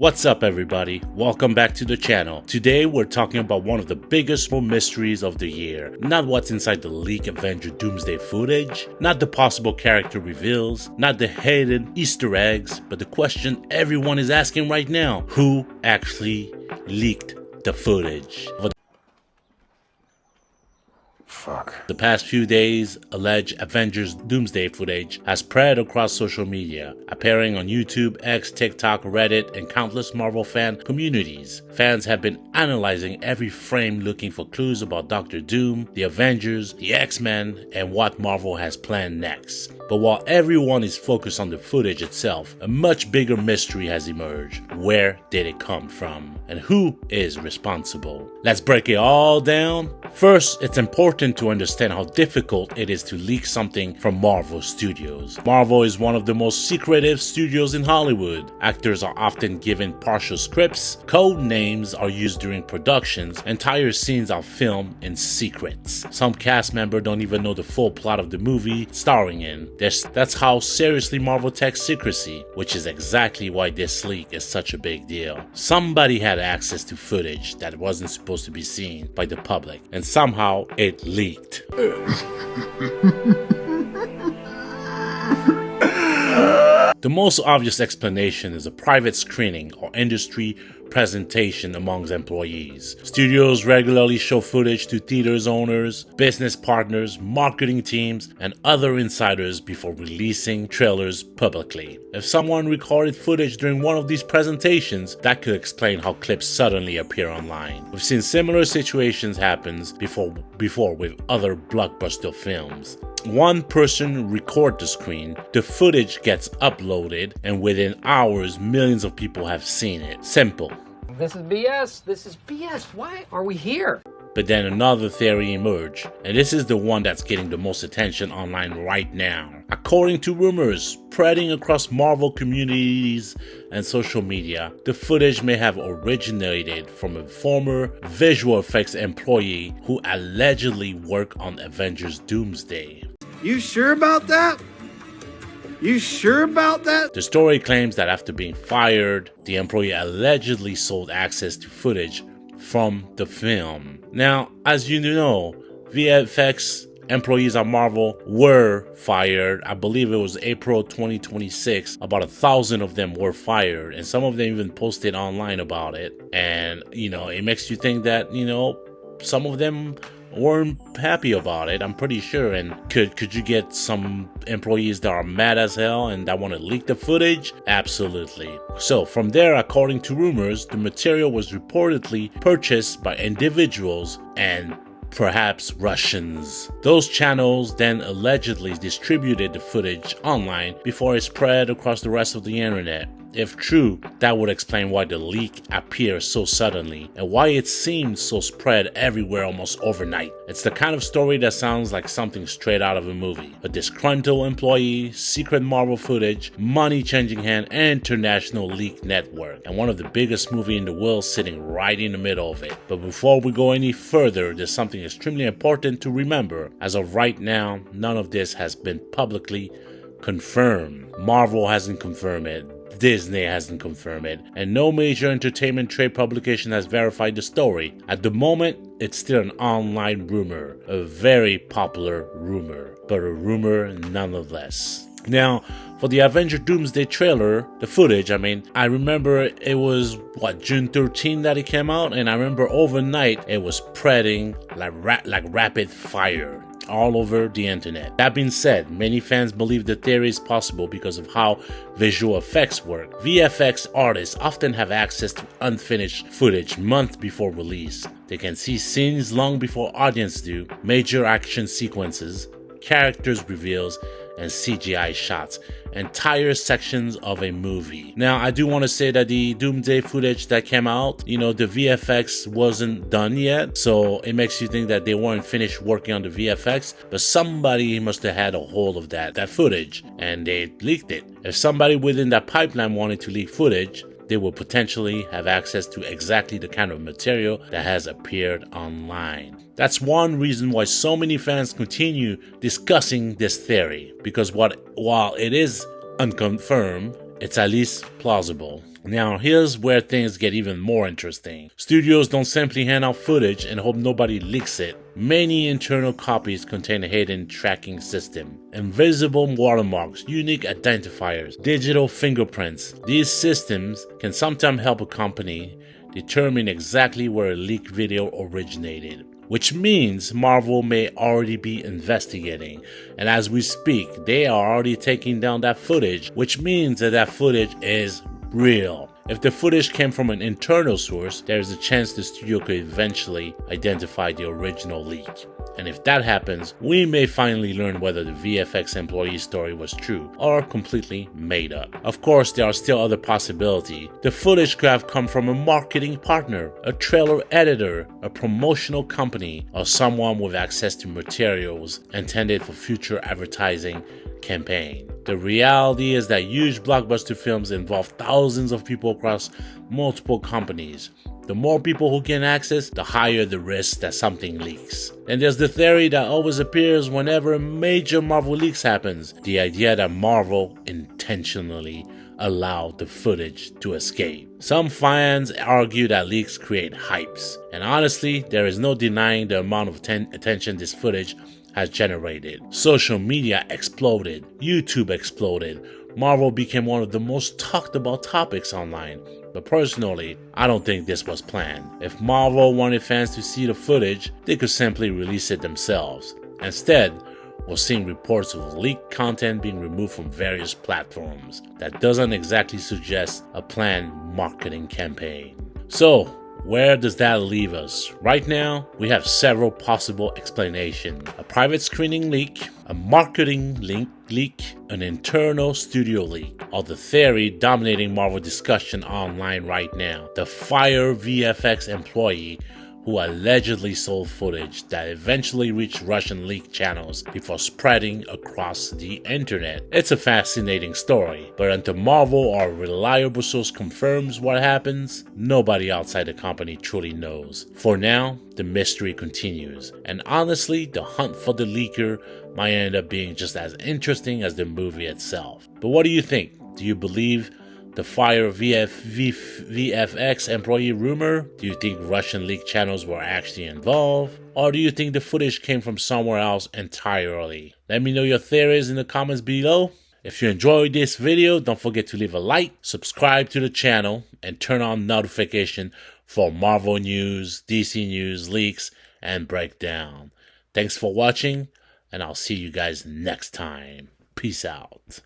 What's up everybody, welcome back to the channel. Today we're talking about one of the biggest mysteries of the year. Not what's inside the leaked Avengers Doomsday footage, not the possible character reveals, not the hidden Easter eggs, but the question everyone is asking right now: who actually leaked the footage? Fuck. The past few days, alleged Avengers Doomsday footage has spread across social media, appearing on YouTube, X, TikTok, Reddit, and countless Marvel fan communities. Fans have been analyzing every frame looking for clues about Doctor Doom, the Avengers, the X-Men, and what Marvel has planned next. But while everyone is focused on the footage itself, a much bigger mystery has emerged. Where did it come from? And who is responsible? Let's break it all down. First, it's important to understand how difficult it is to leak something from Marvel Studios. Marvel is one of the most secretive studios in Hollywood. Actors are often given partial scripts, code names are used during productions, entire scenes are filmed in secrets. Some cast members don't even know the full plot of the movie starring in. That's how seriously Marvel takes secrecy, which is exactly why this leak is such a big deal. Somebody had access to footage that wasn't supposed to be seen by the public, and somehow it leaked. The most obvious explanation is a private screening or industry presentation amongst employees. Studios regularly show footage to theaters owners, business partners, marketing teams, and other insiders before releasing trailers publicly. If someone recorded footage during one of these presentations, that could explain how clips suddenly appear online. We've seen similar situations happen before with other blockbuster films. One person records the screen, the footage gets uploaded, and within hours, millions of people have seen it. Simple. This is BS. This is BS. Why are we here? But then another theory emerged, and this is the one that's getting the most attention online right now. According to rumors spreading across Marvel communities and social media, the footage may have originated from a former visual effects employee who allegedly worked on Avengers Doomsday. You sure about that? You sure about that? The story claims that after being fired, the employee allegedly sold access to footage from the film. Now, as you know, VFX employees at Marvel were fired. I believe it was April 2026. About 1,000 of them were fired, and some of them even posted online about it. And, it makes you think that, some of them weren't happy about it, I'm pretty sure. And could you get some employees that are mad as hell and that want to leak the footage? Absolutely. So from there, according to rumors, the material was reportedly purchased by individuals and perhaps Russians. Those channels then allegedly distributed the footage online before it spread across the rest of the internet. If true, that would explain why the leak appeared so suddenly and why it seemed so spread everywhere almost overnight. It's the kind of story that sounds like something straight out of a movie. A disgruntled employee, secret Marvel footage, money changing hand, and international leak network, and one of the biggest movies in the world sitting right in the middle of it. But before we go any further, there's something extremely important to remember. As of right now, none of this has been publicly confirmed. Marvel hasn't confirmed it. Disney hasn't confirmed it, and no major entertainment trade publication has verified the story. At the moment, it's still an online rumor, a very popular rumor, but a rumor nonetheless. Now, for the Avengers Doomsday trailer, the footage, I remember it was, June 13 that it came out, and I remember overnight it was spreading like rapid fire all over the internet. That being said, many fans believe the theory is possible because of how visual effects work. VFX artists often have access to unfinished footage months before release. They can see scenes long before audience do, major action sequences, characters reveals, and CGI shots, entire sections of a movie. Now, I do want to say that the Doomsday footage that came out, the VFX wasn't done yet, so it makes you think that they weren't finished working on the VFX, but somebody must have had a hold of that footage, and they leaked it. If somebody within that pipeline wanted to leak footage, they will potentially have access to exactly the kind of material that has appeared online. That's one reason why so many fans continue discussing this theory, because while it is unconfirmed, it's at least plausible. Now, here's where things get even more interesting. Studios don't simply hand out footage and hope nobody leaks it. Many internal copies contain a hidden tracking system, invisible watermarks, unique identifiers, digital fingerprints. These systems can sometimes help a company determine exactly where a leaked video originated, which means Marvel may already be investigating. And as we speak, they are already taking down that footage, which means that that footage is real. If the footage came from an internal source, there is a chance the studio could eventually identify the original leak. And if that happens, we may finally learn whether the VFX employee story was true or completely made up. Of course, there are still other possibilities. The footage could have come from a marketing partner, a trailer editor, a promotional company, or someone with access to materials intended for future advertising campaign. The reality is that huge blockbuster films involve thousands of people across multiple companies. The more people who gain access, the higher the risk that something leaks. And there's the theory that always appears whenever a major Marvel leaks happens, the idea that Marvel intentionally allowed the footage to escape. Some fans argue that leaks create hypes, and honestly, there is no denying the amount of attention this footage has generated. Social media exploded, YouTube exploded, Marvel became one of the most talked about topics online. But personally, I don't think this was planned. If Marvel wanted fans to see the footage, they could simply release it themselves. Instead, we're seeing reports of leaked content being removed from various platforms. That doesn't exactly suggest a planned marketing campaign. So, where does that leave us? Right now, we have several possible explanations. A private screening leak, a marketing leak, an internal studio leak, or the theory dominating Marvel discussion online right now. The fired VFX employee who allegedly sold footage that eventually reached Russian leak channels before spreading across the internet. It's a fascinating story, but until Marvel or a reliable source confirms what happens, nobody outside the company truly knows. For now, the mystery continues, and honestly, the hunt for the leaker might end up being just as interesting as the movie itself. But what do you think? Do you believe the fire VFX employee rumor? Do you think Russian leak channels were actually involved? Or do you think the footage came from somewhere else entirely? Let me know your theories in the comments below. If you enjoyed this video, don't forget to leave a like, subscribe to the channel, and turn on notification for Marvel news, DC news, leaks, and breakdown. Thanks for watching, and I'll see you guys next time. Peace out.